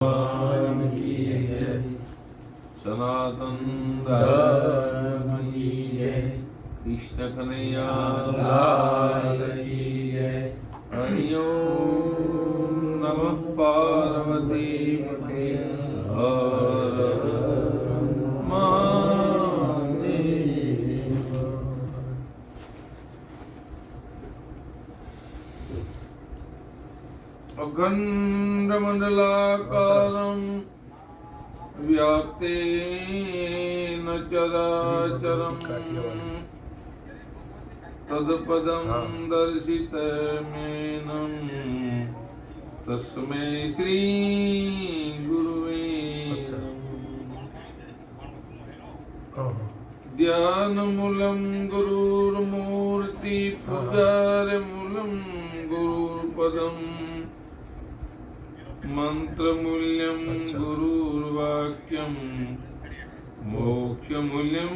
भगवान की जय। सनातन धर्म की जय। कृष्ण कन्हैया लाल की जय। हरि ओम नमः पार्वती पते हर महादेव। अखंडमंडलाकारं व्याप्तेन चराचरं तत्पदं दर्शितमेनं तस्मै श्री गुरुवे ध्यानमूलं गुरुर्मूर्ति पूजारमूलं गुरुपदम् मंत्रमूल्यं गुरुर्वाक्यं मोक्षमूल्यं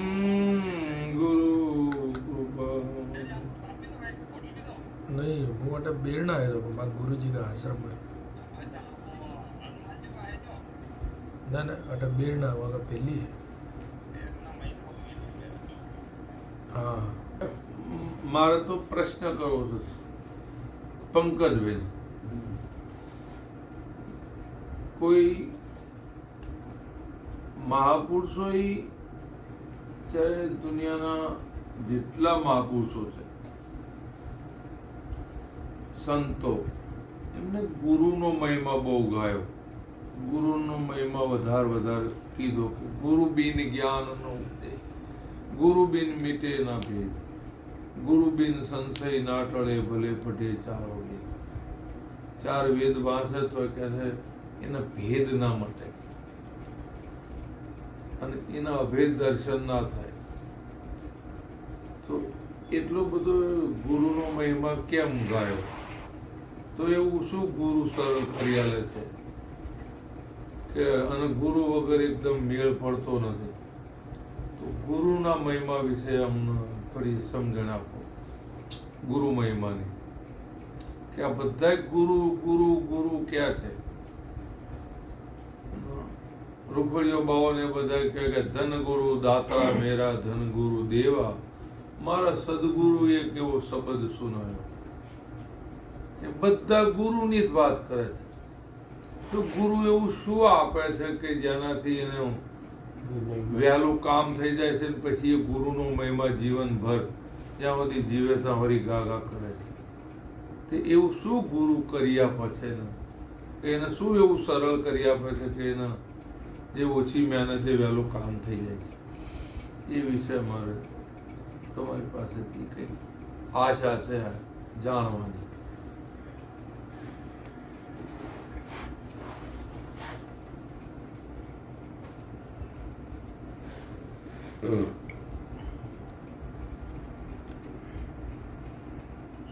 गुरुकृपा। नहीं वो अटा बेरना है तो माँ गुरुजी का आश्रम है ना ना अटा बेरना वहाँ पहली है। हाँ मारे तो प्रश्न करो पंकज बेन कोई महापुरुषो चाहे दुनियाना જેટલા મહાપુરુષો છે સંતો એમને ગુરુનો મહિમા બહુ ગાયો, ગુરુનો મહિમા વધારે કીધો કે ગુરુ બિન જ્ઞાનનો ઉપદેશ, ગુરુ બિન મીટે ના ભેદ, ગુરુ બિન સંશય ના ટળે ભલે પઢે ચારો વેદ। ચાર વેદ વાંચે તો કહે છે એના ભેદ ના મટે અને એના અભેદ દર્શન ના થાય। તો એટલો બધો ગુરુનો મહિમા કેમ ગાયો? તો એવું શું ગુરુ સરળ કરી આલે છે કે અને ગુરુ વગર એકદમ મેળ પડતો નથી। તો ગુરુના મહિમા વિશે અમને થોડી સમજણ આપો, ગુરુ મહિમાની, કે આ બધા ગુરુ ગુરુ ગુરુ ક્યાં છે? રૂખડીઓ બાવાને બધા કહે કે ધન ગુરુ દાતા મેરા ધન ગુરુ દેવા, મારા સદગુરુ એ કેવો શબ્દ સુનાયો। એ બધા ગુરુની જ વાત કરે છે। તો ગુરુ એવું શું આપે છે કે જેનાથી એને વહેલું કામ થઈ જાય છે, પછી એ ગુરુનો મહિમા જીવનભર જ્યાં સુધી જીવે ત્યાં હરી ગાગા કરે છે? તે એવું શું ગુરુ કરી આપે છે ને? એને શું એવું સરળ કરી આપે છે કે એના જે ઓછી મહેનતે વહેલું કામ થઈ જાય છે? એ વિશે મારે તમારી પાસેથી કઈ આશા છે જાણવાની।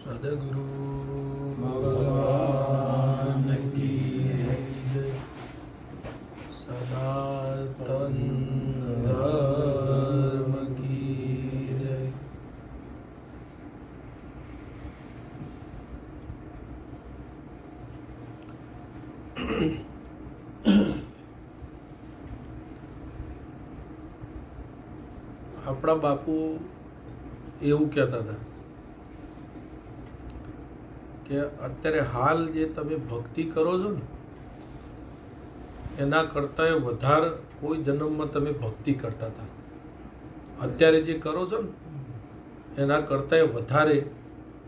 सदगुरु भगवान की जय। सनातन धर्म की जय। આપણા બાપુ એવું કહેતા હતા કે અત્યારે હાલ જે તમે ભક્તિ કરો છો ને એના કરતાં વધારે કોઈ જન્મમાં તમે ભક્તિ કરતા હતા। અત્યારે જે કરો છો ને એના કરતાં વધારે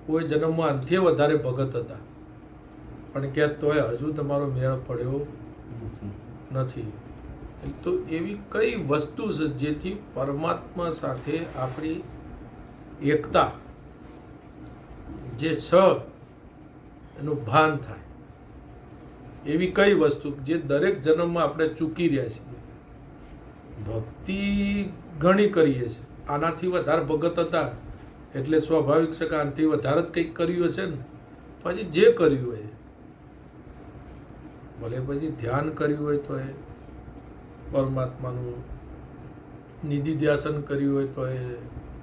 કોઈ જન્મમાં અંતે વધારે ભગત હતા, પણ કે તોય હજુ તમારો મેળ પડ્યો નથી। તો એવી કઈ વસ્તુ છે જેથી પરમાત્મા સાથે આપણી એકતા જે છે એનું ભાન થાય? એવી કઈ વસ્તુ જે દરેક જન્મમાં આપણે ચૂકી રહ્યા છીએ? ભક્તિ ઘણી કરીએ છીએ, આનાથી વધારે ભગત હતા એટલે સ્વાભાવિક છે કે આનાથી વધારે જ કંઈક કર્યું હશે ને। પછી જે કર્યું હોય ભલે પછી ધ્યાન કર્યું હોય તો એ પરમાત્માનું નિધિધ્યાસન કર્યું હોય તો એ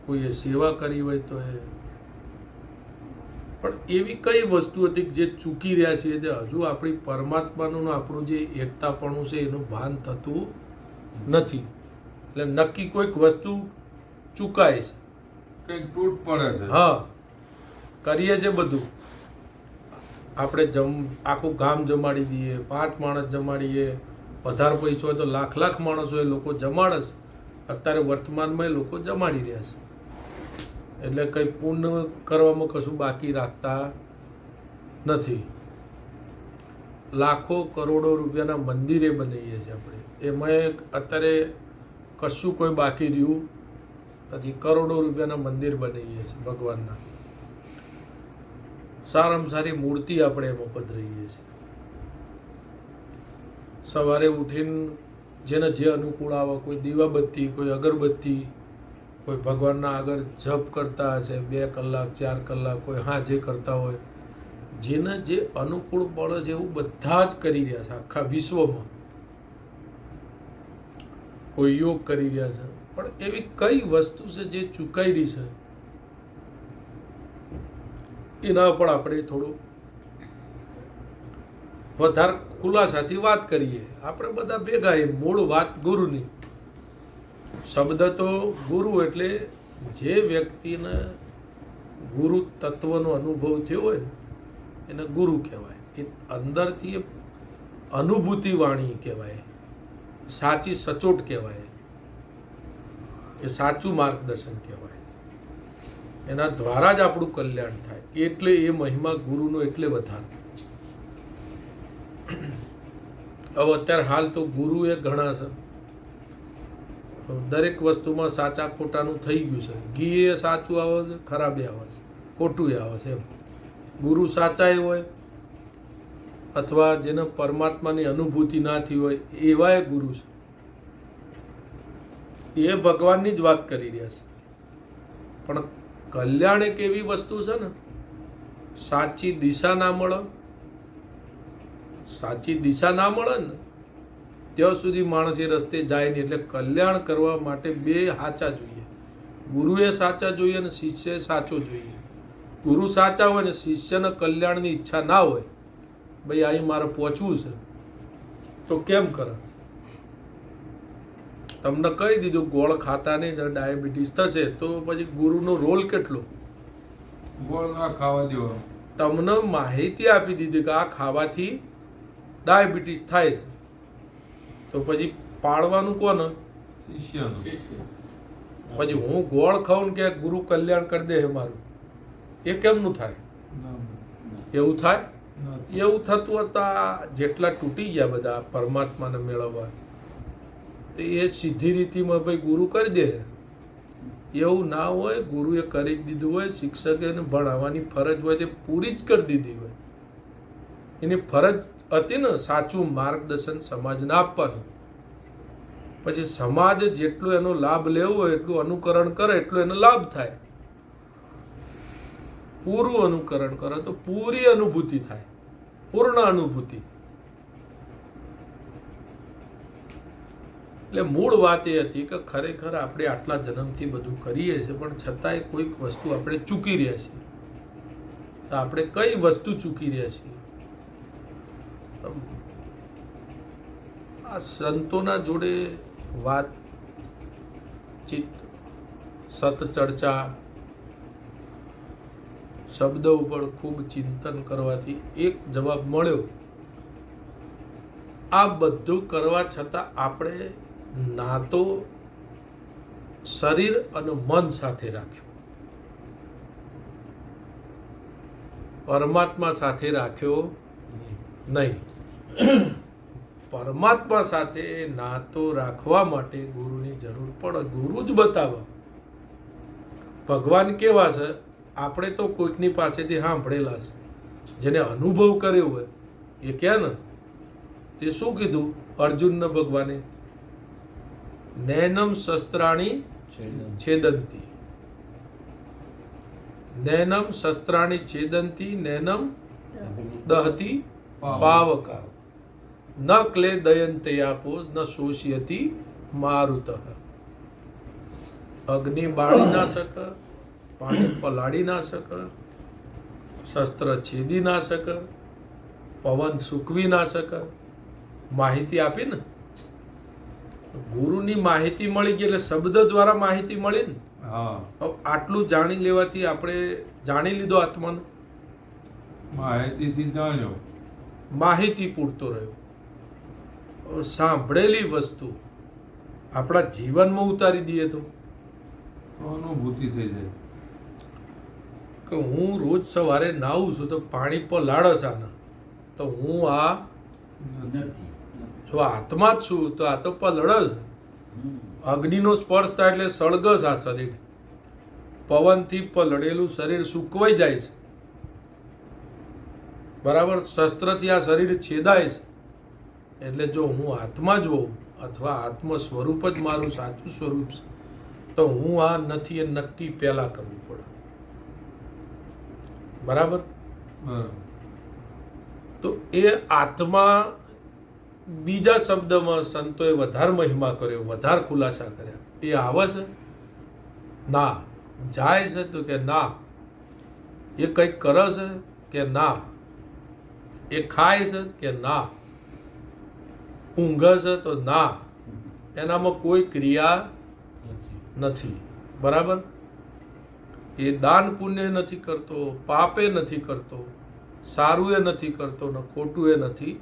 કોઈએ સેવા કરી હોય તો એ પણ એવી કઈ વસ્તુ હતી કે જે ચૂકી રહ્યા છીએ, જે હજુ આપણી પરમાત્માનું ને આપણું જે એકતાપણું છે એનું ભાન થતું નથી. એટલે નક્કી કોઈક વસ્તુ ચૂકાય છે. કંઈક તૂટ પડે છે. હા, કરીએ છે બધું. આપણે આખું ગામ જમાડી દઈએ, 5 માણસ જમાડીએ, વધારે પૈસો હોય તો લાખ માણસો એ લોકો જમાડે છે. અત્યારે વર્તમાનમાં એ લોકો જમાડી રહ્યા છે. એટલે કંઈ પૂર્ણ કરવામાં કશું બાકી રાખતા નથી. લાખો કરોડો રૂપિયાના મંદિરે બનાવીએ છીએ આપણે, એમાં અત્યારે કશું કોઈ બાકી રહ્યું નથી. કરોડો રૂપિયાના મંદિર બનાવીએ છીએ ભગવાનના. સારામાં સારી મૂર્તિ આપણે એમાં પધરાવીએ છીએ. સવારે ઉઠીને જેને જે અનુકૂળ આવે, કોઈ દીવાબત્તી, કોઈ અગરબત્તી, કોઈ ભગવાનના આગળ જપ કરતા હશે 2 કલાક 4 કલાક, કોઈ જે કરતા હોય, જેને જે અનુકૂળ પડે છે એવું બધા જ કરી રહ્યા છે આખા વિશ્વમાં. કોઈ યોગ કરી રહ્યા છે. પણ એવી કઈ વસ્તુ છે જે ચૂકાઈ રહી છે, એના પર આપણે થોડું વધારે ખુલાસાથી વાત કરીએ. આપણે બધા ભેગા, એ મૂળ વાત ગુરુની. શબ્દ તો ગુરુ એટલે જે વ્યક્તિને ગુરુ તત્વનો અનુભવ થયો હોય એને ગુરુ કહેવાય. એ અંદરથી અનુભૂતિ વાણી કહેવાય, સાચી સચોટ કહેવાય, એ સાચું માર્ગદર્શન કહેવાય. એના દ્વારા જ આપણું કલ્યાણ થાય. એટલે એ મહિમા ગુરુનો એટલે વધારે. હવે અત્યારે હાલ તો ગુરુ એ ઘણા છે. દરેક વસ્તુમાં સાચા ખોટાનું થઈ ગયું છે. ઘી એ સાચું આવે છે, ખરાબ આવે છે, ખોટું આવે છે. એમ ગુરુ સાચા હોય અથવા જેને પરમાત્માની અનુભૂતિ ના થઈ હોય એવા એ ગુરુ છે. એ ભગવાનની જ વાત કરી રહ્યા છે. પણ કલ્યાણ એક એવી વસ્તુ છે ને, સાચી દિશા ના મળે, સાચી દિશા ના મળે ને ત્યાં સુધી માણસ એ રસ્તે જાય નહીં. એટલે કલ્યાણ કરવા માટે 2 સાચા જોઈએ. ગુરુએ સાચા જોઈએ અને શિષ્ય સાચો જોઈએ. ગુરુ સાચા હોય ને શિષ્યને કલ્યાણની ઈચ્છા ના હોય, ભાઈ અહીં મારે પહોંચવું છે, તો કેમ કરે? તમને કહી દીધું ગોળ ખાતા નહીં, ડાયાબિટીસ થશે, તો પછી ગુરુનો રોલ કેટલો? ગોળ ના ખાવા દેવો. તમને માહિતી આપી દીધી કે આ ખાવાથી ડાયાબિટીસ થાય છે, તો પછી પાડવાનું કોને? શિષ્યનું. પછી હું ગોળ ખાઉં કે ગુરુ કલ્યાણ કરી દે મારું, એ કેમનું થાય? એવું થાય? એવું થતું હતા. જેટલા તૂટી ગયા બધા પરમાત્માને મેળવવા, તો એ સીધી રીતિમાં ભાઈ ગુરુ કરી દે. એવું ના હોય. ગુરુએ કરી દીધું હોય, શિક્ષકે એને ભણાવવાની ફરજ હોય તે પૂરી જ કરી દીધી હોય. એની ફરજ હતી ને સાચું માર્ગદર્શન સમાજને આપવાનું. પછી સમાજ જેટલો એનો લાભ લેવો હોય એટલું અનુકરણ કરે એટલો એનો લાભ થાય. પૂરું અનુકરણ કરે તો પૂરી અનુભૂતિ થાય, પૂર્ણ અનુભૂતિ. એટલે મૂળ વાત એ હતી કે ખરેખર આપણે આટલા જન્મથી બધું કરીએ છીએ, પણ છતાંય કોઈક વસ્તુ આપણે ચૂકી રહ્યા છીએ. તો આપણે કઈ વસ્તુ ચૂકી રહ્યા છીએ? આ સંતોના જોડે વાતચીત, સતચર્ચા, શબ્દ ઉપર ખૂબ ચિંતન કરવાથી એક જવાબ મળ્યો. આ બધું કરવા છતાં આપણે નાતો શરીર અને મન સાથે રાખ્યો, પરમાત્મા સાથે રાખ્યો નહીં. પરમાત્મા સાથે નાતો રાખવા માટે ગુરુની જરૂર પડે. ગુરુ જ બતાવે. ભગવાન કેવા છે આપણે તો કોઈકની પાસેથી સાંભળેલા છે, જેને અનુભવ કર્યો હોય એ કહે ને. તે શું કીધું અર્જુનને ભગવાને? નૈનમ શસ્ત્રાણી છેદંતી, નૈનમ શસ્ત્રાણી છેદંતી, નૈનમ દહતી પાવકા, ન ક્લે દયંતે આપો, ન શોષયતી મારુત. અગ્નિ બાળી ના શકે, પાણી પલાળી ના શકે, શસ્ત્ર છેદી ના શકે, પવન સૂકવી ના શકે. માહિતી આપી ને, ગુરુની માહિતી મળી ગઈ એટલે શબ્દ દ્વારા માહિતી મળી ને. હા, હવે આટલું જાણી લેવાથી આપણે જાણી લીધો આત્માને, માહિતીથી જાણ્યો. માહિતી પૂરતો રહ્યો. હવે સાંભળેલી વસ્તુ આપણા જીવનમાં ઉતારી દઈએ તો અનુભૂતિ થઈ જાય. કે હું રોજ સવારે નાહું છું તો પાણી પર લાળસ આના, તો હું આ જો આત્મા જ છું તો આ તો પલળ જ. અગ્નિનો સ્પર્શ થાય એટલે સળગસ આ શરીર. પવનથી પલળેલું શરીર સૂકવાઈ જાય છે, બરાબર. શસ્ત્રથી આ શરીર છેદાય છે. એટલે જો હું આત્મા જ હોઉં અથવા આત્મ સ્વરૂપ જ મારું સાચું સ્વરૂપ છે, તો હું આ નથી એ નક્કી પહેલા કરવું પડે, બરાબર. બરાબર. તો એ આત્મા, બીજા શબ્દમાં સંતોએ વધારે મહિમા કર્યો, વધારે ખુલાસા કર્યા. એ આવે છે ના, જાય છે તો કે ના, એ કંઈક કરે છે કે ના, એ ખાય છે કે ના, ઊંઘે છે તો ના, એનામાં કોઈ ક્રિયા નથી, બરાબર. એ દાન પુણ્ય નથી કરતો, પાપે નથી કરતો, સારું એ નથી કરતો ને ખોટું એ નથી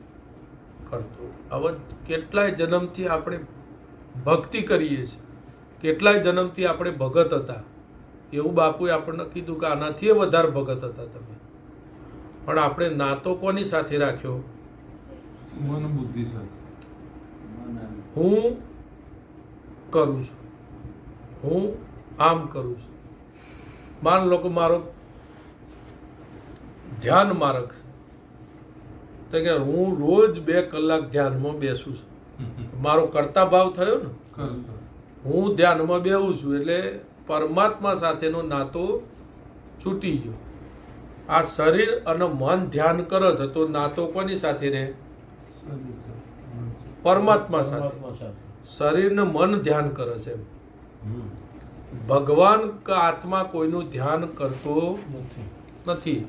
કરતો. હવે કેટલાય જન્મથી આપણે ભક્તિ કરીએ છીએ, કેટલાય જન્મથી આપણે ભગત હતા. એવું બાપુએ આપણને કીધું કે આનાથી વધારે ભગત હતા તમે, પણ આપણે નાતો કોની સાથે રાખ્યો? મન બુદ્ધિ સાથે. હું કરું છું, હું આમ કરું છું. માન લો કે મારો ધ્યાન માર્ગ છે, તો કે હું રોજ 2 કલાક ધ્યાનમાં બેસું છું. મારો કર્તા ભાવ થયો ને, કરતા. હું ધ્યાનમાં બેહું છું એટલે પરમાત્મા સાથેનો નાતો છૂટી ગયો. આ શરીર અને મન ધ્યાન કરે છે તો નાતો કોની સાથે રહે? પરમાત્મા સાથે. શરીર ને મન ધ્યાન કરે છે. ભગવાન કે આત્મા કોઈનું ધ્યાન કરતો નથી.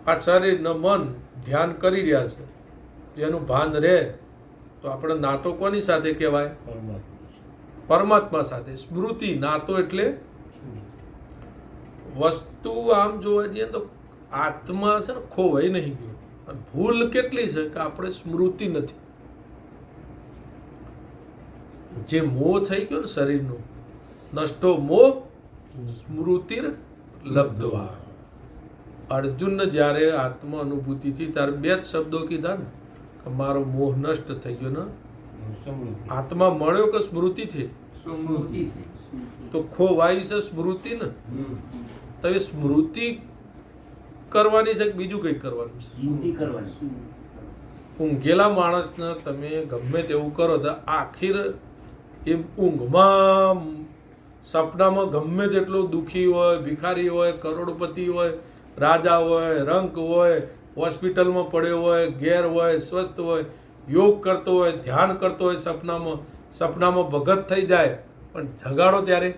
આ શરીર ને મન ધ્યાન કરી રહ્યા છે, જેનું ભાન રહે તો આપણે નાતો કોની સાથે કહેવાય? પરમાત્મા સાથે. સ્મૃતિ, નાતો એટલે વસ્તુ આમ જોવા જઈએ તો આત્મા છે ને ખોવાઈ નહીં ગયો. અને ભૂલ કેટલી છે કે આપણે સ્મૃતિ નથી. જે મોહ થઈ ગયો ને શરીરનો, નષ્ટો મોહ સ્મૃતિર લબ્ધવા. અર્જુનને જ્યારે આત્મ અનુભૂતિથી ત્યારે 2 જ શબ્દો કીધા ને કે મારો મોહ નષ્ટ થઈ ગયો ને. આત્મા મળ્યો કે સ્મૃતિથી? તો ખોવાઈ છે સ્મૃતિ ને. તો એ સ્મૃતિ કરવાની છે કે બીજું કંઈક કરવાનું છે? ઊંઘેલા માણસને તમે ગમે તેવું કરો તો આખીર એ ઊંઘમાં સપનામાં ગમે તેટલો દુઃખી હોય, ભિખારી હોય, કરોડપતિ હોય, રાજા હોય, રંક હોય, હોસ્પિટલમાં પડ્યો હોય, ઘેર હોય, સ્વસ્થ હોય, યોગ કરતો હોય, ધ્યાન કરતો હોય, સપનામાં ભગત થઈ જાય, પણ જગાડો ત્યારે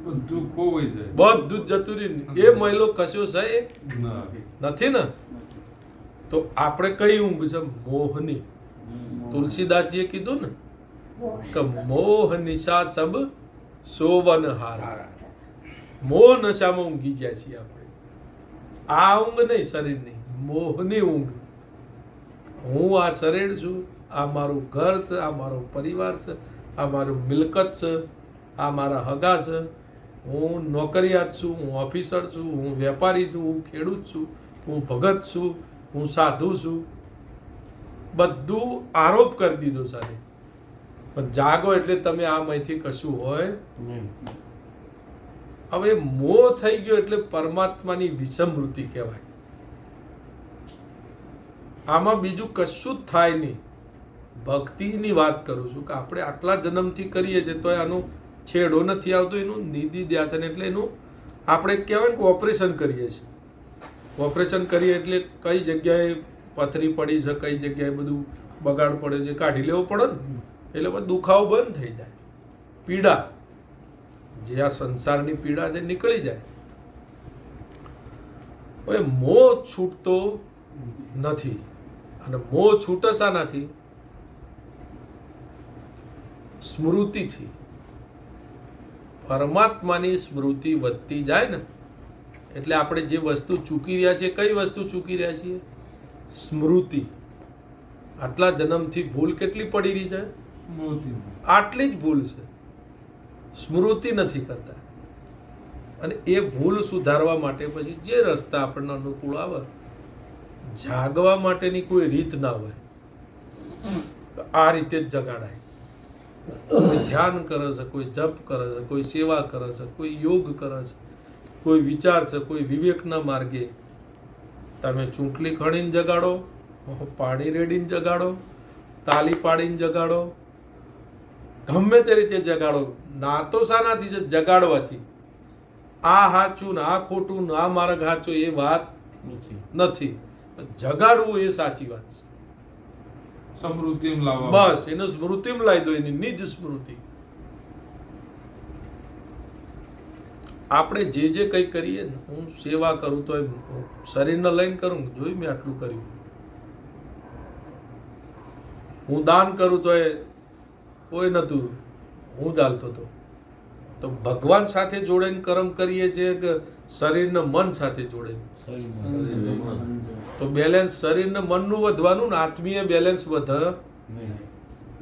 બધું ખોવાઈ જાય. બધું જ જતું રહ્યું. એ મહિલો કશો છે ના. નથી ને. તો આપણે કઈ ઊંઘ છે? મોહની. તુલસીદાસજીએ કીધું ને કે મોહ નિશા સબ સોવન હારા. મોહ નશામાં ઊંઘી જાય છીએ આપણે. આ ઊંઘ નહીં શરીરની, મોહની ઊંઘ. હું આ શરીર છું, આ મારું ઘર છે, આ મારો પરિવાર છે, આ મારું મિલકત છે, આ મારા હગા છે, હું નોકરિયાત છું, હું ઓફિસર છું, હું વેપારી છું, હું ખેડૂત છું, હું ભગત છું, હું સાધુ છું. બધું આરોપ કરી દીધો સાહેબ. પણ જાગો એટલે તમે આમાંથી કશું હોય. હવે મોહ થઈ ગયો એટલે પરમાત્માની વિસમૃતિ કહેવાય. આમાં બીજું કશું જ થાય નહીં. ભક્તિની વાત કરું છું કે આપણે આટલા જન્મથી કરીએ છીએ તો આનો છેડો નથી આવતો. એનું નિધિ ધ્યાન એટલે એનું આપણે કહેવાય કે ઓપરેશન કરીએ છીએ. ઓપરેશન કરીએ એટલે કઈ જગ્યાએ પથરી પડી છે, કઈ જગ્યાએ બધું બગાડ પડે છે, કાઢી લેવો પડે ને. એટલે બધું દુખાવો બંધ થઈ જાય, પીડા જે આ સંસારની પીડા છે નીકળી જાય. હવે મોહ છૂટતો નથી. અને મોહ છૂટે શાનાથી? સ્મૃતિથી. પરમાત્માની સ્મૃતિ વધતી જાય ને એટલે આપણે જે વસ્તુ ચૂકી રહ્યા છીએ, કઈ વસ્તુ ચૂકી રહ્યા છીએ? સ્મૃતિ. આટલા જન્મથી ભૂલ કેટલી પડી રહી છે? આટલી જ ભૂલ છે, સ્મૃતિ નથી કરતા. અને એ ભૂલ સુધારવા માટે પછી જે રસ્તા આપણને અનુકૂળ આવે, જાગવા માટેની કોઈ રીત ના હોય, આ રીતે જ જગાડાય. કોઈ ધ્યાન કરે છે, કોઈ જપ કરે છે, કોઈ સેવા કરે છે, કોઈ યોગ કરે છે, કોઈ વિચાર છે, કોઈ વિવેકના માર્ગે. તમે ચૂંટલી ખણીને જગાડો, પાણી રેડીને જગાડો, તાલી પાડીને જગાડો, ગમે તે રીતે જગાડો. ના તો શાનાથી છે? જગાડવાથી. આ સાચું ને આ ખોટું ને આ માર્ગ સાચો એ વાત નથી. જગાડવું એ સાચી વાત છે. સ્મૃતિમાં લાવવા, બસ એને સ્મૃતિમાં લાવી દો, એની નિજ સ્મૃતિ. આપણે જે જે કંઈ કરીએ ને, હું સેવા કરું તો શરીરને લઈને કરું, જોઈ મેં આટલું કર્યું. હું દાન કરું તો કોઈ નતું, હું ચાલતો હતો. તો ભગવાન સાથે જોડાઈને કર્મ કરીએ છીએ કે શરીરને મન સાથે જોડાઈને? તો બેલેન્સ શરીરને મનનું વધવાનું ને આત્મીય બેલેન્સ વધે.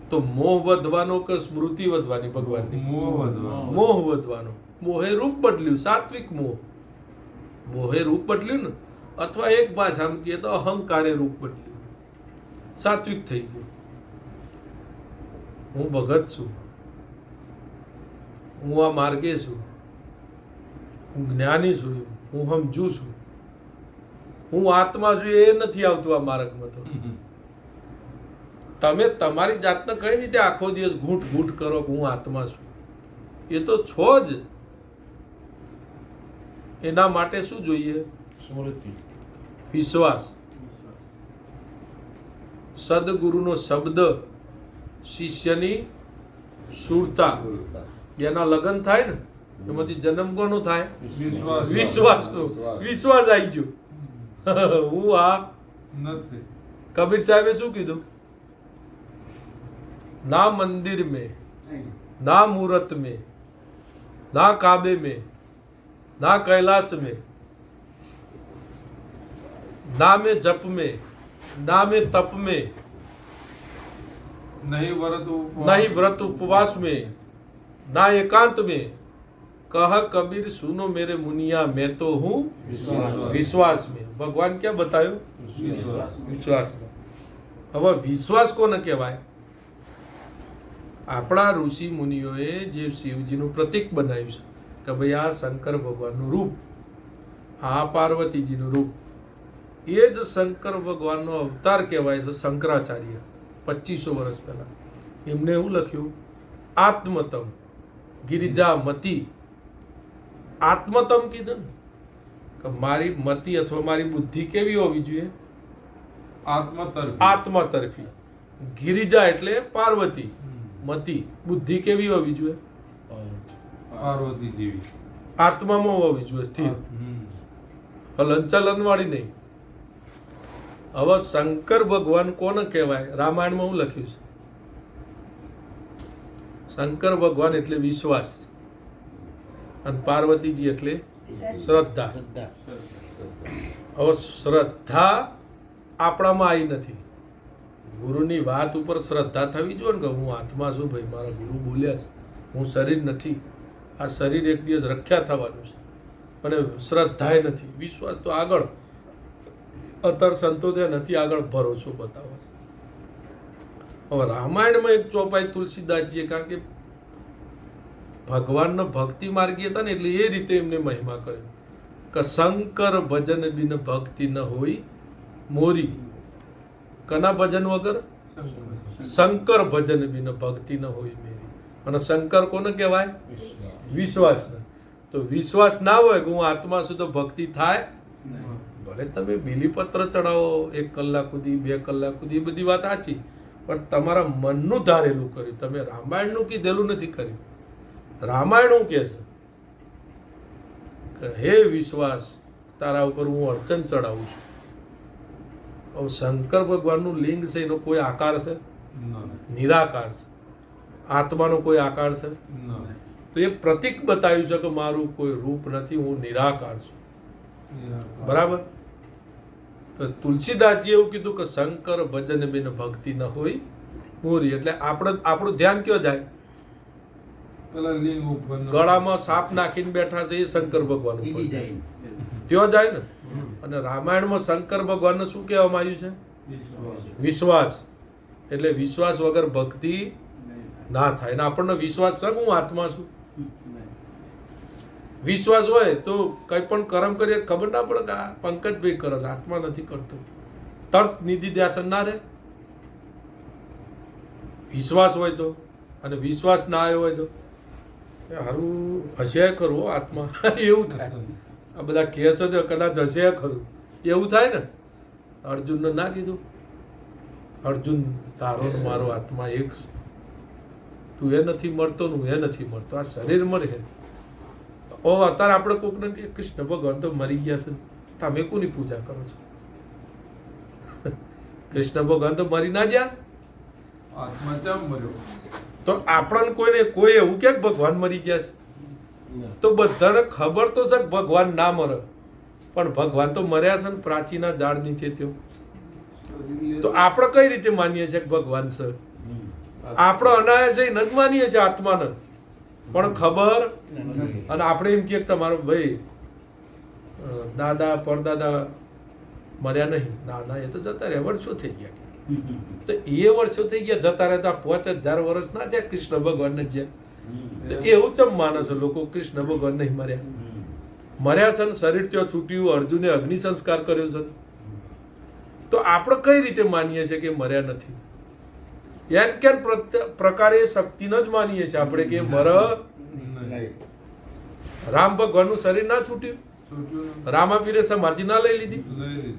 તો મોહ વધવાનો કે સ્મૃતિ વધવાની? ભગવાનની મોહ વધવાનો. મોહે રૂપ બદલ્યું, સાત્વિક મોહ. મોહે રૂપ બદલ્યું ને, અથવા એક ભાષામાં કહીએ તો અહંકારે રૂપ બદલ્યું, સાત્વિક થઈ ગયું. હું ભગત છું, હું આ માર્ગે છું, હું જ્ઞાની છું, હું સમજુ છું, હું આત્મા છું, એ નથી આવતું આ માર્ગમાં. તો તમે તમારી જાતને કઈ રીતે આખો દિવસ ઘૂંટ ઘૂંટ કરો કે હું આત્મા છું? એ તો છો જ. એના માટે શું જોઈએ? સ્મૃતિ, વિશ્વાસ. સદગુરુનો શબ્દ, શિષ્યની સુરતા. એના લગ્ન થાય ને એમાંથી જન્મ કોનો થાય? વિશ્વાસનો. વિશ્વાસ આવી ગયો. હું આ નથી. કબીર સાહેબે શું કીધું? ના મંદિર में, ना मूर्त में, ना काबे में, ना कैलाश में, ना में जप में, ना में तप में, नहीं व्रत उपवास में, ना एकांत में, कहा कबीर सुनो मेरे मुनिया मैं तो हूँ विश्वास में. भगवान क्या बतायो? विश्वास. હવે વિશ્વાસ કોને કહેવાય? આપણા ઋષિ મુનિઓએ જે શિવજીનું પ્રતીક બનાવ્યું છે કે ભાઈ આ શંકર ભગવાનનું રૂપ, આ પાર્વતીજીનું રૂપ, એ જ શંકર ભગવાનનો અવતાર કહેવાય છે. શંકરાચાર્ય 2500 વર્ષ પહેલા એમને એવું લખ્યું, આત્મતમ ગિરિજામતી. આત્મતમ કીધું ને કે મારી મતિ અથવા મારી બુદ્ધિ કેવી હોવી જોઈએ? આત્મા તરફી. ગિરિજા એટલે પાર્વતી. મતિ બુદ્ધિ કેવી હોવી જોઈએ? પાર્વતી જેવી. આત્મામાં હોવી જોઈએ, સ્થિર, હલનચલન વાળી નહીં. હવે શંકર ભગવાન કોને કહેવાય? રામાયણમાં હું લખ્યું છે, શંકર ભગવાન એટલે વિશ્વાસ અને પાર્વતીજી એટલે શ્રદ્ધા. હવે શ્રદ્ધા આપણામાં આવી નથી. ગુરુની વાત ઉપર શ્રદ્ધા થવી જોઈએ ને કે હું આત્મા છું, ભાઈ મારા ગુરુ બોલ્યા છે, હું શરીર નથી, આ શરીર એક દિવસ રખ્યા થવાનું છે. અને શ્રદ્ધાએ નથી. વિશ્વાસ તો આગળ, અત્યારે સંતો ત્યાં નથી, આગળ ભરોસો બતાવે છે. હવે રામાયણમાં એક ચોપાઈ તુલસીદાસજીએ, કારણ કે ભગવાનનો ભક્તિ માર્ગી હતા ને એટલે એ રીતે એમને મહિમા કર્યો કે શંકર ભજન બિન ભક્તિ ન હોય મોરી. કના ભજન વગર? શંકર ભજન બિન ભક્તિ ન હોય મેરી. અને શંકર કોને કહેવાય? વિશ્વાસ. તો વિશ્વાસ ના હોય કે હું આત્મા છું તો ભક્તિ થાય? ભલે તમે બીલીપત્ર ચડાવો 1 કલાક સુધી, 2 કલાક સુધી, એ બધી વાત સાચી, પણ તમારા મનનું ધારેલું કર્યું. તમે રામાયણનું કીધેલું નથી કર્યું. રામાયણ શું કહે છે કે હે વિશ્વાસ, તારા ઉપર હું અર્ચન ચડાવું છું. હવે શંકર ભગવાનનું લિંગ છે એનો કોઈ આકાર છે? નિરાકાર છે. આત્માનો કોઈ આકાર છે? તો એ પ્રતીક બતાવ્યું છે કે મારું કોઈ રૂપ નથી, હું નિરાકાર છું. બરાબર. તો તુલસીદાસજી એવું કીધું કે શંકર ભજન બિન ભક્તિ ન હોય મોરી. એટલે આપણું ધ્યાન કયો જાય? પેલા લિંગ ઉપર ગળામાં સાપ નાખીને બેઠા છે એ શંકર ભગવાન ઉપર જાય, ત્યાં જાય ને. અને રામાયણમાં શંકર ભગવાનને શું કહેવામાં આવ્યું છે? વિશ્વાસ. એટલે વિશ્વાસ વગર ભક્તિ ના થાય. અને આપણને વિશ્વાસ છે કે હું આત્મા છું. વિશ્વાસ હોય તો કંઈ પણ કર્મ કરીએ ખબર ના પડે કે આ પંકજભાઈ કરે છે, આત્મા નથી કરતો. તર્ક નિધિ ધ્યાસન ના રહે. વિશ્વાસ હોય તો. અને વિશ્વાસ ના આવ્યો હોય તો હારું હસ્યા કરવો આત્મા એવું થાય. આ બધા કેસ જ કદાચ હસ્યા ખરું એવું થાય ને. અર્જુનને ના કીધું, અર્જુન તારો ને મારો આત્મા એક, તું એ નથી મળતો ને હું એ નથી મળતો, આ શરીર મરે. ઓ અત્યારે આપણે કોકને કે કૃષ્ણ ભગવાન તો મરી ગયા છે, તમે કોની પૂજા કરો છો? કૃષ્ણ ભગવાન તો મરી ના ગયા, આત્મા કેમ મર્યો? તો આપણને કોઈ એવું કે ભગવાન મરી ગયા છે? તો બધાને ખબર તો છે કે ભગવાન ના મરે, પણ ભગવાન તો મર્યા છે ને પ્રાચીના ઝાડ નીચે ત્યો. તો આપણે કઈ રીતે માનીએ છીએ કે ભગવાન છે? આપણે અનાયાસ જ માનીએ છીએ આત્માને, પણ ખબર. અને આપણે એમ કે તમારો ભાઈ દાદા પરદાદા મર્યા નહીં. ના એ તો જતા રહ્યા, વર્ષો થઈ ગયા. તો એ વર્ષો થઈ ગયા જતા રહેતા 5000 વર્ષ ના થયા કૃષ્ણ ભગવાન ને જ્યાં. એવું ચમ માને છે લોકો કૃષ્ણ ભગવાન નહીં મર્યા? મર્યા છે ને શરીર ત્યાં છૂટ્યું, અર્જુને અગ્નિ સંસ્કાર કર્યો છે. તો આપણે કઈ રીતે માનીએ છીએ કે મર્યા નથી? એમ કેમ પ્રકારે શક્તિને જ માનીએ છીએ આપણે કે રામ ભગવાનનું શરીર ના છૂટ્યું? રામાપીરે સમાધિ ના લઈ લીધી?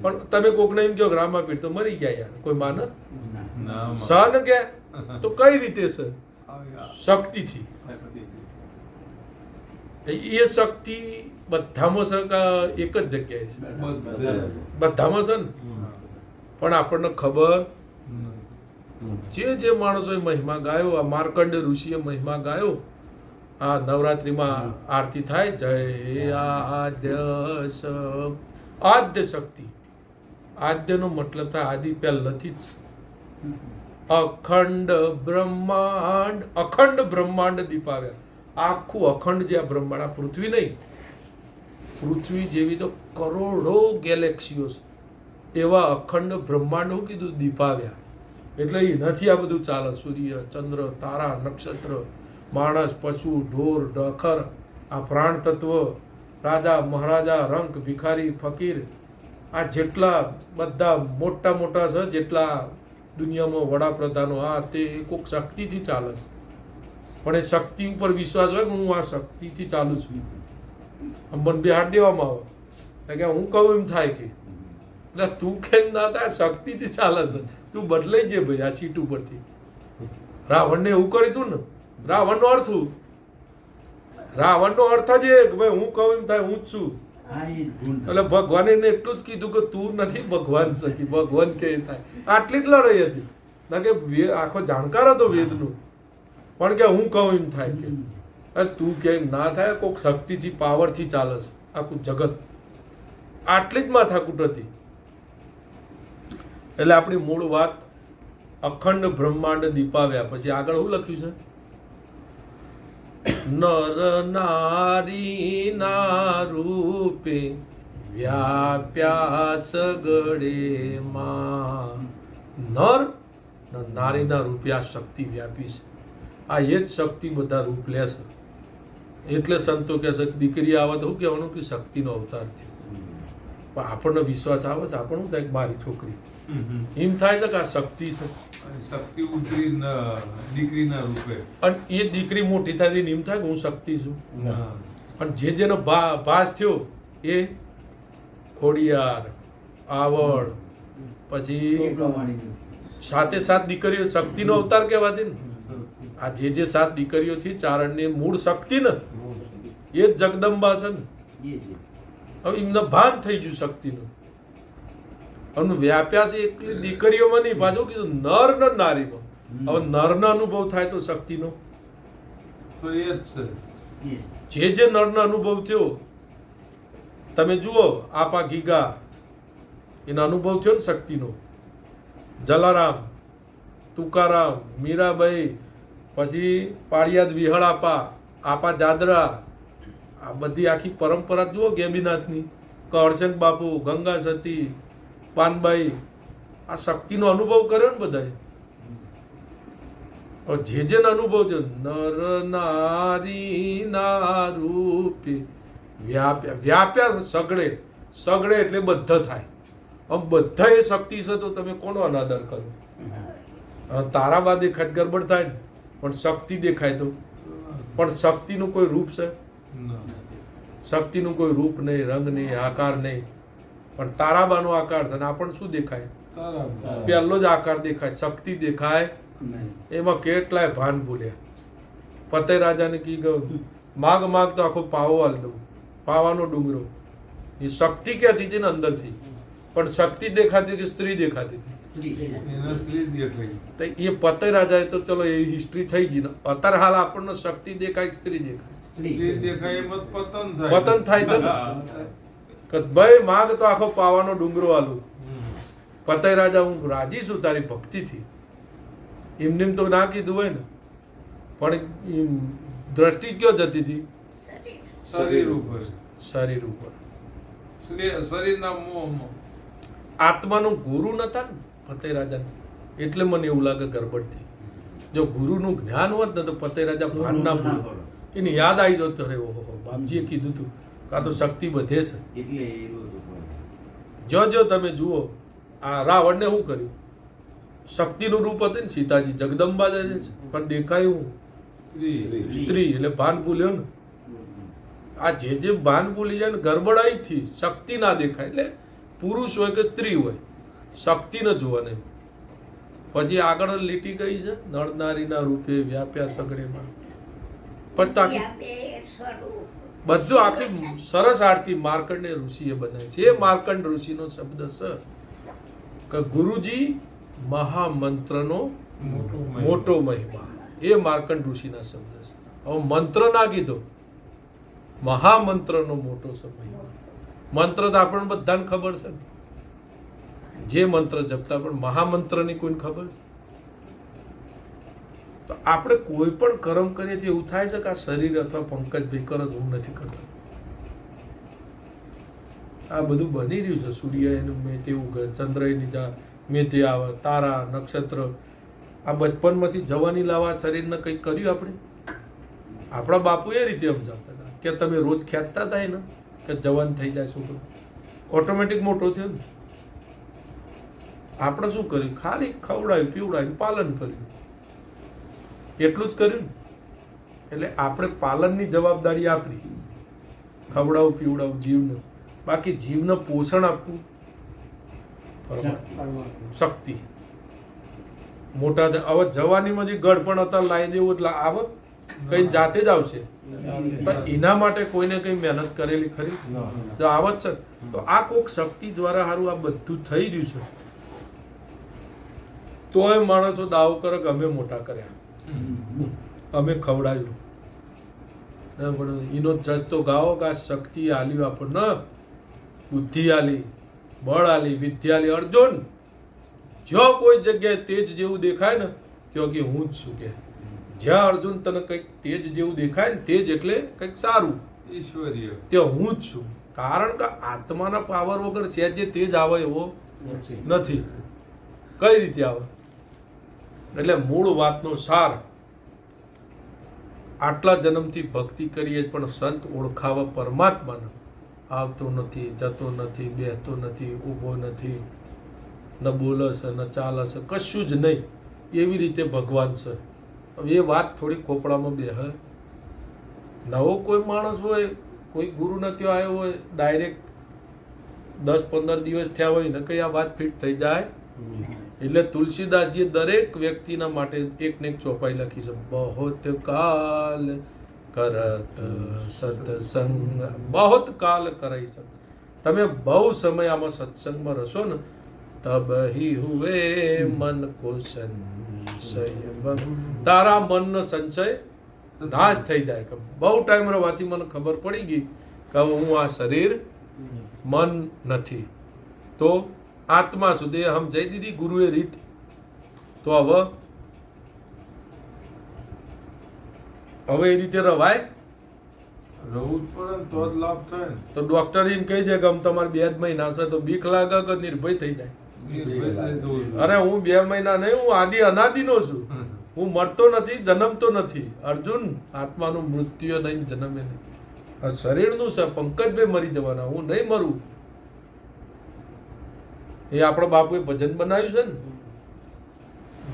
પણ તમે કોકને એમ કહો રામાપીર તો મરી ગયા યાર, કોઈ માને? સહન કે તો કઈ રીતે છે? શક્તિથી. એ શક્તિ બધામાં છે કે એક જ જગ્યાએ છે? બધામાં છે ને. પણ આપણને ખબર. જે માણસોએ મહિમા ગાયો, આ માર્કંડ ઋષિએ મહિમા ગાયો, આ નવરાત્રિમાં આરતી થાય, જય આદ્ય શક્તિ. આદ્યનો મતલબ થાય આદિ પહેલાથી જ. અખંડ બ્રહ્માંડ દીપાવ્યા. આખું અખંડ જે આ બ્રહ્માંડ, આ પૃથ્વી નહીં, પૃથ્વી જેવી તો કરોડો ગેલેક્સીઓ એવા અખંડ બ્રહ્માંડ હું કીધું દીપાવ્યા. એટલે એ નથી આ બધું ચાલે. સૂર્ય, ચંદ્ર, તારા, નક્ષત્ર, માણસ, પશુ, ઢોર, ડખર, આ પ્રાણ તત્વ, રાજા મહારાજા, રંક, ભિખારી, ફકીર, આ જેટલા બધા મોટા મોટા છે, જેટલા દુનિયામાં વડાપ્રધાનો, આ તે કોઈક શક્તિથી ચાલે છે. પણ એ શક્તિ ઉપર વિશ્વાસ હોય કે હું આ શક્તિથી ચાલુ છું, મન બિહાર દેવામાં આવે કે હું કહું એમ થાય કે એટલે તું કેમ ના થાય? શક્તિથી ચાલે છે. તું બદલાઈ જાય ભાઈ આ સીટ ઉપરથી. રાવણને એવું કરી તું ને. રાવણનો અર્થ શું? રાવણનો અર્થ જ એ કે ભાઈ હું કહું એમ થાય, હું જ છું. એટલે ભગવાને એને એટલું જ કીધું કે તું નથી ભગવાન છે, કે ભગવાન કે થાય. આટલી જ લડાઈ હતી. ના કે આખો જાણકાર હતો વેદનું, પણ કે હું કહું એમ થાય કે તું કેમ ના થાય? કોઈક શક્તિથી, પાવરથી ચાલે છે આખું જગત. આટલી જ માથાકૂટ હતી. એટલે આપણી મૂળ વાત અખંડ બ્રહ્માંડ દીપાવ્યા. પછી આગળ શું લખ્યું છે? નર નારી ના રૂપે વ્યાપ્યા સગડે માં. નર નારીના રૂપે આ શક્તિ વ્યાપી છે. આ એ જ શક્તિ બધા રૂપ લે છે. એટલે સંતો કહે છે દીકરી આવે તો શું કહેવાનું કે શક્તિનો અવતાર છે. પણ આપણને વિશ્વાસ આવે છે, આપણને થાય કે મારી છોકરી એમ થાય છે કે આ શક્તિ છે. શક્તિ ઉતરી દીકરીના રૂપે. અને એ દીકરી મોટી થાય એમ થાય કે હું શક્તિ છું. અને જેનો ભાસ થયો એ ખોડિયાર, આવડ, પછી સાથે 7 દીકરીઓ શક્તિનો અવતાર કહેવાતી ને. આ જે 7 દીકરીઓ થી ચારણની મૂળ શક્તિ ને, એ જ જગદંબા છે ને. હવે એમને ભાન થઈ ગયું શક્તિનું. અને વ્યાપ્યા છે એકલી દીકરીઓમાં નહીં, પાછું કીધું નર ને નારીમાં. હવે નરનો અનુભવ થાય તો શક્તિનો, તો એ જ છે. જે નરનો અનુભવ થયો, તમે જુઓ આપા ગીગા, એનો અનુભવ થયો ને શક્તિનો. જલારામ, તુકારામ, મીરાબાઈ, પછી પાળિયાદ વિહળ આપા જાદરા, આ બધી આખી પરંપરા જુઓ ગેબીનાથની. હરશંક બાપુ, ગંગા સતી, પાનબાઈ, આ શક્તિનો અનુભવ કર્યો ને બધાએ. જે અનુભવ છે નર નારી ના રૂપે વ્યાપ્યા સગડે. સગડે એટલે બધા થાય. આમ બધા એ શક્તિ છે તો તમે કોનો અનાદર કરો? તારાબા દેખાય ગડબડ થાય ને, પણ શક્તિ દેખાય તો. પણ શક્તિનું કોઈ રૂપ છે? શક્તિનું કોઈ રૂપ નહીં, રંગ નહીં, આકાર નહીં. પણ તારાબાનો આકાર છે. અને આપણને શું દેખાય? પહેલો જ આકાર દેખાય, શક્તિ દેખાય. એમાં કેટલાય ભાન ભૂલ્યા. ફતેહ રાજાને કી ગયું માગ માગ તો આખો પાવો હાલ દઉં, પાવાનો ડુંગરો. એ શક્તિ ક્યાંથી છે ને અંદરથી. પણ શક્તિ દેખાતી કે સ્ત્રી દેખાતી હતી? તો એ ફતેહ રાજાએ તો ચલો એ હિસ્ટ્રી થઈ ગઈ ને. અત્યારે હાલ આપણને શક્તિ દેખાય કે સ્ત્રી દેખાય? પતન થાય છે ને. કે ભાઈ માગ તો આખો પાવાનો ડુંગરો હાલું. ફતેહ રાજા હું રાજી છું તારી ભક્તિથી. એમને તો ના કીધું હોય ને, પણ દ્રષ્ટિ ક્યાં જતી હતી? શરીર ઉપર. શરીર ઉપર, શરીરના મોહમાં. આત્માનો ગુરુ નતા ને ફતેહ રાજા. એટલે મને એવું લાગે ગરબડ થી. જો ગુરુનું જ્ઞાન હોત ને તો ફતેહ રાજા ભાન ના ભૂલે. એને યાદ આવી જતો, અરે ઓહો બાપજીએ કીધું તું કાં તો શક્તિ બધે છે. જો તમે જુઓ આ રાવણને શું કર્યું? શક્તિનું રૂપ હતું ને સીતાજી, જગદંબા છે, પણ દેખાયું સ્ત્રી. એટલે ભાન ભૂલ્યો ને. આ જે ભાન ભૂલી જાય ને ગરબડાઈ થી શક્તિ ના દેખાય. એટલે પુરુષ હોય કે સ્ત્રી હોય, શક્તિ ન જોવા. પછી આગળ લીટી કઈ છે? નર નારીના રૂપે વ્યાપ્યા સગડેમાં. બધું આખી સરસ આરતી માર્કંડ ઋષિએ બનાવી છે. એ માર્કંડ ઋષિનો શબ્દ છે કે ગુરુજી મહામંત્રનો મોટો મહિમા. એ માર્કંડ ઋષિના શબ્દ છે. હવે મંત્ર ના કીધો, મહામંત્રનો મોટો સમય. મંત્ર તો આપણને બધાને ખબર છે, જે મંત્ર જપતા, પણ મહામંત્રની કોઈને ખબર છે? તો આપણે કોઈ પણ કર્મ કરીએ તો એવું થાય છે કે આ શરીર અથવા પંકજભાઈ કરો, હું નથી કરતો. આ બધું બની રહ્યું છે. સૂર્ય એનું મેં તે ઉગે, ચંદ્ર એની મેં તે આવે, તારા નક્ષત્ર. આ બચપનમાંથી જવાની લાવવા શરીરને કંઈક કર્યું આપણે? આપણા બાપુ એ રીતે સમજાવતા હતા કે તમે રોજ ખેંચતા હતા ને કે જવાન થઈ જાય છોકરો, ઓટોમેટિક મોટો થયો ને. આપણે શું કર્યું? ખાલી ખવડાવ્યું, પીવડાવ્યું, પાલન કર્યું, એટલું જ કર્યું ને. એટલે આપણે પાલનની જવાબદારી આપણી, ખવડાવું પીવડાવું જીવને. બાકી જીવને પોષણ આપવું શક્તિ. મોટા હવે જવાનીમાં જે ગઢપણ હતા લાવી દેવું એટલે આવે કઈ જાતે જ આવશે. પણ એના માટે કોઈને કઈ મહેનત કરેલી ખરી? તો આવત છે. તો આ કોઈક શક્તિ દ્વારા સારું આ બધું થઈ રહ્યું છે. તોય માણસો દાવો કરે કે અમે મોટા કર્યા, અમે ખવડાવ્યું. એનો જજ તો ગાઓ કે આ શક્તિ આલ્યું આપણને, બુદ્ધિ આલી, બળ આલી, વિદ્યા આલી. અર્જુન જો કોઈ જગ્યાએ તેજ જેવું દેખાય ને તો કે હું જ છું. કે જ્યાં અર્જુન તને કંઈક તેજ જેવું દેખાય ને, તેજ એટલે કંઈક સારું, ઈશ્વરીય, તે હું જ છું. કારણ કે આત્માના પાવર વગર છે જે તેજ આવે એવો નથી. કઈ રીતે આવે? એટલે મૂળ વાતનો સાર, આટલા જન્મથી ભક્તિ કરીએ પણ સંત ઓળખાવા પરમાત્માને આવતો નથી, જતો નથી, બેહતો નથી, ઊભો નથી, ન બોલે છે, ન ચાલે છે, કશું જ નહીં. એવી રીતે ભગવાન છે. હવે એ વાત થોડી ખોપડામાં બેહે. નવો કોઈ માણસ હોય, કોઈ ગુરુ નથી આવ્યો હોય, ડાયરેક્ટ 10-15 દિવસ થયા હોય ને કઈ આ વાત ફિટ થઈ જાય. એટલે તુલસીદાસજી દરેક વ્યક્તિના માટે એક ને એક ચોપાઈ લખી છે. બહોત કાલ કરત સત્સંગ, બહોત કાલ કરાઈ સત્સંગ. તમે બહુ સમય આમાં સત્સંગમાં રહેશો ને તબ હી હુએ મન કો સંશય તારા મનનો સંશય નાશ થઈ જાય કે બહુ ટાઈમ રહેવાથી મને ખબર પડી ગઈ કે હવે હું આ શરીર મન નથી, તો આત્મા સુધી સમજાઈ દીધી ગુરુએ રીત. તો હવે એ રીતે રવાય રહવું જ પડે ને તો જ લાભ થાય ને. તો ડોક્ટર એમ કહી દે કે આમ તમારે 2 જ મહિના છે તો બીક લાગે કે નિર્ભય થઈ જાય? નિર્ભય થઈ જવું જોઈએ. અરે હું 2 મહિના નહીં, હું આદિ અનાદિનો છું, હું મરતો નથી, જન્મતો નથી. અર્જુન, આત્માનું મૃત્યુ નહીં, જન્મે નહીં. આ શરીરનું છે, પંકજભાઈ મરી જવાના, હું નહીં મરું. એ આપણો બાપુએ ભજન બનાવ્યું છે ને,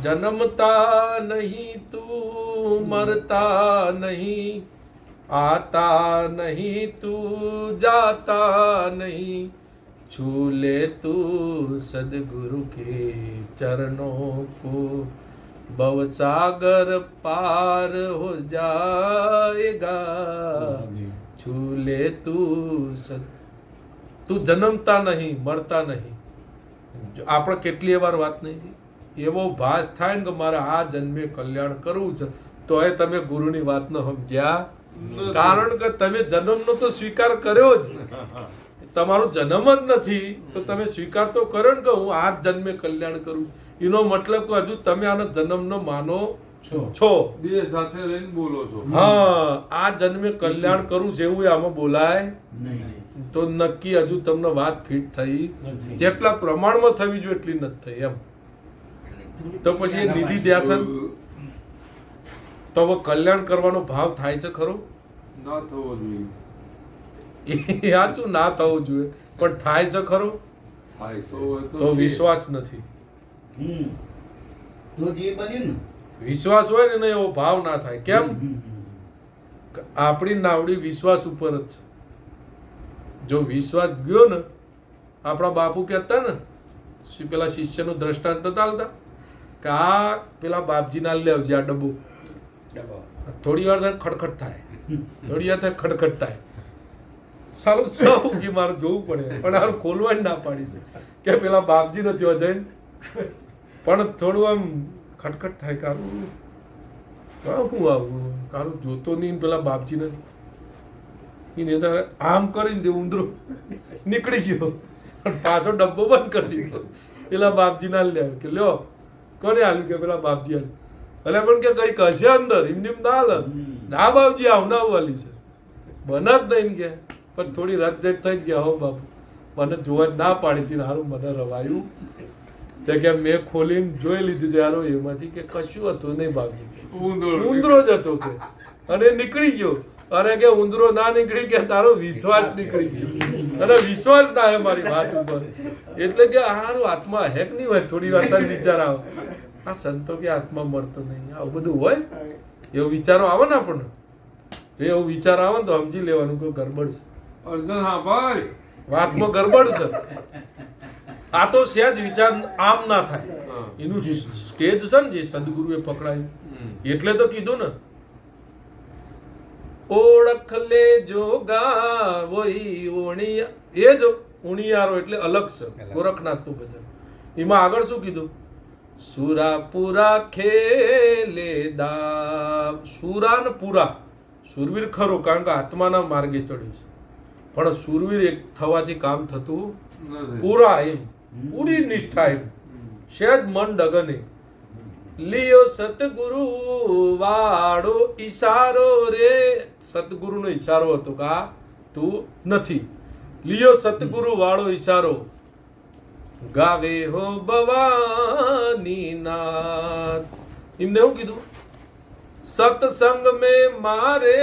જન્મતા નહીં તું, મરતા નહીં, आता नहीं तू जाता नहीं, छू ले तू सदगुरु के चरणों को, भवसागर पार हो जाएगा, छू ले तू તું જન્મતા નહીં, મરતા નહીં. આપણે કેટલી વાર વાત નહીં થઈ? એવો ભાસ થાય ને કે મારે આ જન્મે કલ્યાણ કરવું છે, તો એ તમે ગુરુની વાત ન સમજ્યા. કારણ કે તમે જન્મનો તો સ્વીકાર કર્યો જ, તમારો જન્મ જ નથી તો તમે સ્વીકાર તો કર્યો ને કે હું આ જ જન્મે કલ્યાણ કરું. એનો મતલબ કે હજુ તમે આનો જન્મનો માનો છો, દેહ સાથે રહીને બોલો છો. હા, આ જન્મે કલ્યાણ કરું છે એવું આમાં બોલાય તો નક્કી હજુ તમને વાત ફિટ થઈ. જેટલા પ્રમાણમાં થવી જોઈએ એટલી નથી થઈ એમ. તો પછી એ નિધિ ધ્યાસન તો હવે કલ્યાણ કરવાનો ભાવ થાય છે ખરો? ના થવો જોઈએ. એ સાચું, ના થવું જોઈએ, પણ થાય છે ખરો? થાય તો વિશ્વાસ નથી. તો જે બન્યું ને, વિશ્વાસ હોય ને એવો ભાવ ના થાય. કેમ? આપણી નાવડી વિશ્વાસ ઉપર જ છે. જો વિશ્વાસ ગયો ને, આપણા બાપુ કહેતા ને, પેલા શિષ્યનું દ્રષ્ટાંત નતા આલતા કે આ પેલા બાપજીના લેવજે આ ડબ્બો, થોડી વાર થાય ખડખડ થાય, થોડી વાર થાય ખડખડ થાય. સારું સૌ કે મારે જોવું પડે, પણ આ ખોલવાની ના પાડી છે કે પેલા બાપજી નથી જઈને, પણ થોડું આમ ખટખટ થાય. કારું હું આવું કારું જોતો નહીં, પેલા બાપજી નથી. આમ કરીને તે ઉંદરો નીકળી ગયો, પાછો ડબ્બો બંધ કરી દીધો. પેલા બાપજી ના લે કે લ્યો, કોને હાલ્યું કે પેલા બાપજી હાલ્યું. એટલે પણ કે કઈ કશે અંદર એમને ના હાલ, ના બાપજી આવું ના આવું હાલ્યું છે, બને જ નહીં કે. પણ થોડી રાત જાય થઈ ગયા, હો બાપુ મને જોવા જ ના પાડી હતી, હારું મને રવાયું. તે કે મેં ખોલીને જોઈ લીધું યારો, એમાંથી કે કશું હતું નહીં બાપજી, ઉંદરો જ હતો કે. અને નીકળી ગયો. અને કે ઉંદરો ના નીકળી કે તારો વિશ્વાસ નીકળી ગયો, અને વિશ્વાસ ના આવે મારી વાત ઉપર. એટલે કે હારું આત્મા હેક નહીં હોય. થોડી વાર વિચાર આવે, આ સંતો કે આત્મા મરતો નહીં, આવું બધું હોય. એવો વિચારો આવે ને આપણને, એવો વિચાર આવે ને તો સમજી લેવાનું કે ગરબડ છે. અર્જુન, હા ભાઈ, વાતમાં ગરબડ છે. આ તો સહેજ વિચાર આમ ના થાય. એનું સ્ટેજ છે ને જે સદગુરુએ પકડાયું, એટલે તો કીધું ને, ઓળખ લે જોગા વહી ઓણિયા. એ જ ઉણિયારો એટલે અલગ છે, ગોરખનાથનું ભજન. એમાં આગળ શું કીધું? સુરાપુરા ખેલે દાવ. સુરા ને પુરા, સુરવીર ખરો, કારણ કે આત્માના માર્ગે ચડ્યું છે, પણ સુરવીર એક થવાથી કામ થતું પૂરા, એમ પૂરી નિષ્ઠા, એમ સહેજ મન ડગને. લિયો સતગુરુ વાળો ઈશારો રે. સતગુરુનો ઈશારો હતો કે આ તું નથી. લિયો સતગુરુ વાળો ઈશારો, ગાવે હો ભવાની નાથ. એમને એવું કીધું, સત્સંગ મેં મારે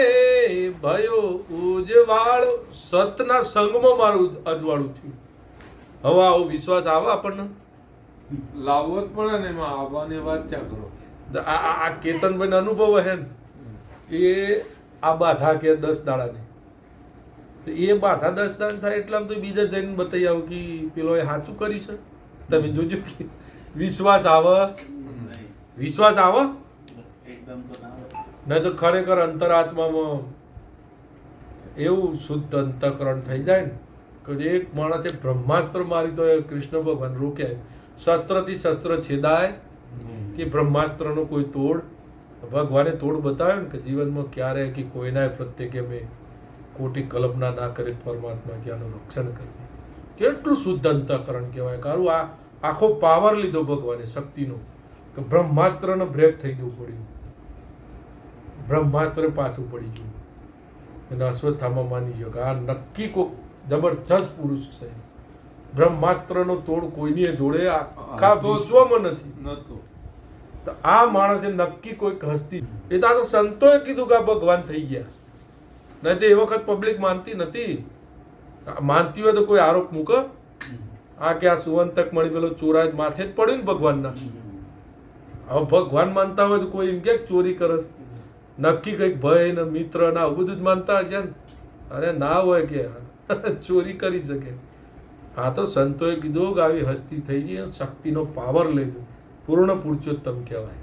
ભયો ઉજવાળો. સતના સંગમાં મારું અજવાળું થયું. હવે આવો વિશ્વાસ આવે આપણને? લાવવો જ પડે ને, એમાં આવવાની વાત ક્યાં કરો. આ કેતનભાઈ અનુભવ હે ને, એ આ બાધા કે 10 દાડાની, તો એ બાધા 10 દાડા થાય એટલે આમ તો બીજા જઈને બતાવી આવું કે પેલો એ સાચું કર્યું છે. તમે જોજો કે વિશ્વાસ આવે, વિશ્વાસ આવે નહીં તો ખરેખર અંતરાત્મામાં એવું શુદ્ધ અંતઃકરણ થઈ જાય ને કે એક માણસે બ્રહ્માસ્ત્ર મારી તો એ કૃષ્ણ ભગવાન રોક્યા, શસ્ત્રથી શસ્ત્ર છેદાય કે બ્રહ્માસ્ત્રનો કોઈ તોડ. ભગવાને તોડ બતાવ્યો ને કે જીવનમાં ક્યારે કે કોઈના પ્રત્યે મેં ખોટી કલ્પના ના કરી પરમાત્મા કે આનું રક્ષણ કરીએ. કેટલું શુદ્ધ અંતઃકરણ કહેવાય. કારું આ આખો પાવર લીધો ભગવાને શક્તિનો કે બ્રહ્માસ્ત્રને બ્રેક થઈ જવું પડ્યું, બ્રહ્માસ્ત્ર પાછું પડી ગયું. અને અશ્વત્થામા માની ગયો કે આ નક્કી કોઈ જબરજસ્ત પુરુષ છે. બ્રહ્માસ્ત્રનો તોડ કોઈની જોડે આખા વિશ્વમાં નથી. તો આ માણસે નક્કી કોઈક હસ્તી, એ તો આ તો સંતોએ કીધું કે આ ભગવાન થઈ ગયા. નહીં તો એ વખત પબ્લિક માનતી નથી. માનતી હોય તો કોઈ આરોપ મૂકે આ કે આ સુવંતક મળી પેલો ચોરાજ માથે જ પડ્યું ને ભગવાનના. હવે ભગવાન માનતા હોય તો કોઈ એમ કે ચોરી કરે છે? નક્કી કંઈક ભય ને મિત્ર ના આવું બધું જ માનતા હશે ને. અરે ના હોય કે ચોરી કરી શકે. આ તો સંતોએ કીધું કે આવી હસ્તી થઈ ગઈ, શક્તિનો પાવર લઈ લો, પૂર્ણ પુરુષોત્તમ કહેવાય.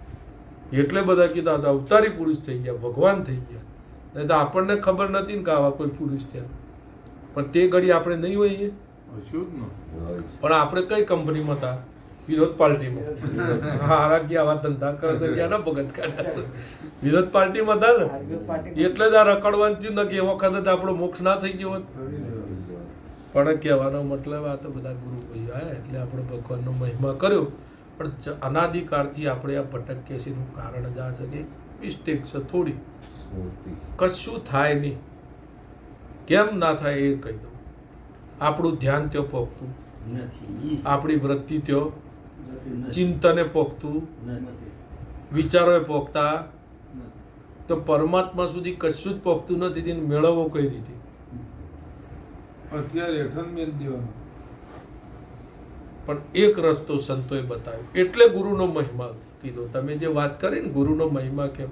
એટલે બધા કીધા હતા અવતારી પુરુષ થઈ ગયા, ભગવાન થઈ ગયા. નહીં તો આપણને ખબર નથી ને કે આવા કોઈ પુરુષ થયા. પણ તે ઘડી આપણે નહીં હોઈએ. પણ આપણે કઈ કંપનીમાં હતા? વિરોધ પાર્ટીમાં. હારા ગયા આવા ધંધા કરે તો ગયા ના ભગત કાઢ્યા. વિરોધ પાર્ટીમાં હતા ને એટલે જ આ રખડવાનું થયું ને કે એ વખત જ આપણો મોક્ષ ના થઈ ગયો હોત. પણ કહેવાનો મતલબ આ તો બધા ગુરુ ભાઈ આવ્યા એટલે આપણે ભગવાનનો મહિમા કર્યો. પણ અનાદિકાળથી આપણે આ ભટકીએ છીએ એનું કારણ જ આ છે કે મિસ્ટેક છે થોડી. કશું થાય નહીં. કેમ ના થાય એ કહી દઉં. આપણું ધ્યાન ત્યાં પોખતું નથી, આપણી વૃત્તિ ત્યાં ચિંતને પોખતું, વિચારોએ પોખતા, તો પરમાત્મા સુધી કશું જ પોખતું નથી. તેને મેળવવો કઈ રીતે? અત્યારે હેઠળ મેળ દેવાનો. પણ એક રસ્તો સંતોએ બતાવ્યો એટલે ગુરુનો મહિમા કીધો. તમે જે વાત કરી ને ગુરુનો મહિમા કેમ,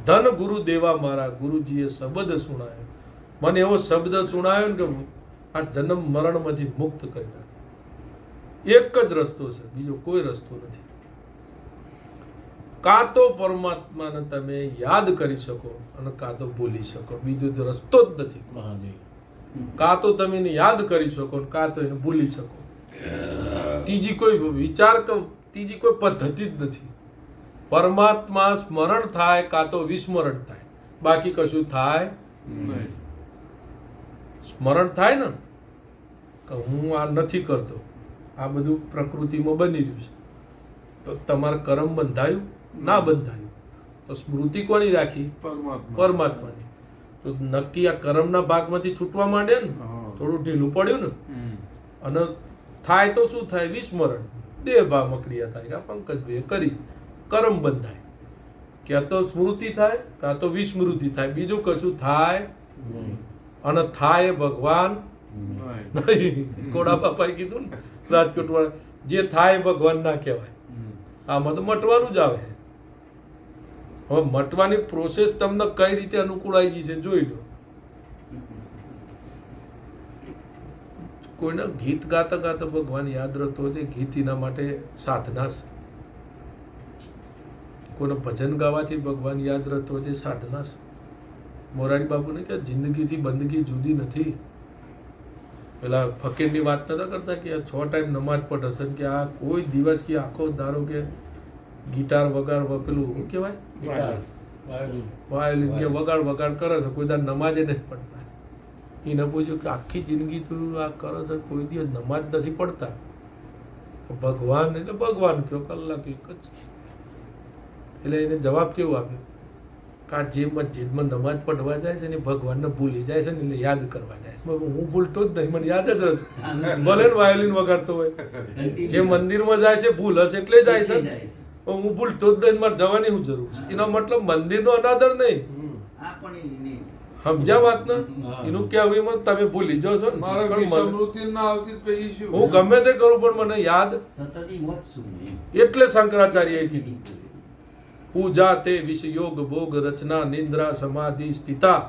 ધન ગુરુ દેવા મારા, ગુરુજીએ શબ્દ સુણાયો. મને એવો શબ્દ સુણાયો ને કે આ જન્મ મરણમાંથી મુક્ત કરી નાખે. એક જ રસ્તો છે, બીજો કોઈ રસ્તો નથી. કાં તો પરમાત્માને તમે યાદ કરી શકો અને કાં તો ભૂલી શકો, બીજો તો રસ્તો જ નથી. કાં તો તમે એને યાદ કરી શકો કાં તો એને ભૂલી શકો. ત્રીજી કોઈ વિચાર કે ત્રીજી કોઈ પદ્ધતિ જ નથી. પરમાત્મા સ્મરણ થાય કાં તો વિસ્મરણ થાય, બાકી કશું થાય નહીં. સ્મરણ થાય ને કે હું આ નથી કરતો, આ બધું પ્રકૃતિમાં બની રહ્યું છે, તો તમારું કર્મ બંધાયું ના બંધાયું? તો સ્મૃતિ કોની રાખી? પરમાત્માની. તો નક્કી આ કર્મના ભાગમાંથી છૂટવા માંડે ને, થોડું ઢીલું પડ્યું ને, અને થાય તો શું થાય? વિસ્મરણ. દેહ ભાવમાં ક્રિયા થાય. આ પંકજભાઈએ કરી, કર્મ બંધાય. ક્યાં તો સ્મૃતિ થાય કાં તો વિસ્મૃતિ થાય, બીજું કશું થાય અને થાય ભગવાન નહીં. કોડા બાપાએ કીધું ને રાજકોટ વાળા, જે થાય ભગવાન ના કહેવાય. આમાં તો મટવાનું જ આવે. હવે મટવાની પ્રોસેસ તમને કઈ રીતે અનુકૂળ આવી ગઈ છે જોઈ લો. કોઈને ગીત ગાતા ગાતા ભગવાન યાદ રહેતો હોય, ગીત એના માટે સાધના છે. કોઈને ભજન ગાવાથી ભગવાન યાદ રહેતો હોય, સાધના છે. મોરારી બાપુને કે જિંદગીથી બંદગી જુદી નથી. પેલા ફકીરની વાત નતા કરતા કે 6 ટાઈમ નમાજ પઢે છે કે આ કોઈ દિવસ કે આખો ધારો કે ગિટાર વગાડ પેલું શું કહેવાય વાયોલિન કે વગાડ કરે છે, કોઈ દાર નમાજે નથી પડતા. એને પૂછ્યું કે આખી જિંદગી તું આ કરે છે, કોઈ દિવસ નમાજ નથી પડતા? ભગવાન એટલે ભગવાન કયો, કલાક એક જ. એટલે એને જવાબ કેવો આપ્યો કે આ જે મસ્જિદમાં નમાજ પઢવા જાય છે ને ભગવાનને ભૂલી જાય છે ને એટલે યાદ કરવા જાય છે. હું ભૂલતો જ નહીં, મને યાદ જ હશે. ભલે ને વાયોલિન વગાડતો હોય, જે મંદિરમાં જાય છે ભૂલ હશે એટલે જાય છે. હું ભૂલતો જ નહીં, મારે જવાની શું જરૂર છે? એનો મતલબ મંદિરનો અનાદર નહીં. સમજ્યા વાત ને? એનું કહેવું તમે ભૂલી જાઓ છો. હું ગમે તે કરું પણ મને યાદ. એટલે શંકરાચાર્યએ કીધું પૂજા તે વિષયોગ ભોગ રચના નિંદ્રા સમાધિ સ્થિતા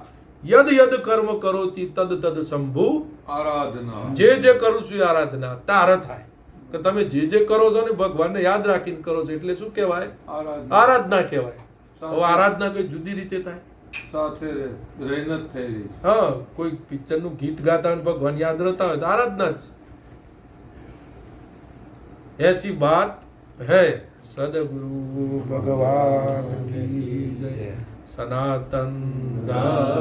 યદ યદ કર્મ કરોતિ તદ તદ શંભુ આરાધના. જે કરું છું એ આરાધના તારે થાય. કે તમે જે કરો છો ને ભગવાનને યાદ રાખીને કરો છો એટલે શું કહેવાય? આરાધના કહેવાય. હવે આરાધના કઈ જુદી રીતે થાય? સાથે રહીને જ થઈ રહી છે. હા, કોઈ પિક્ચરનું ગીત ગાતા હોય ને ભગવાન યાદ રહેતા હોય તો આરાધના જ. ऐसी बात है सदगुरु भगवान की जय, सनातन धर्म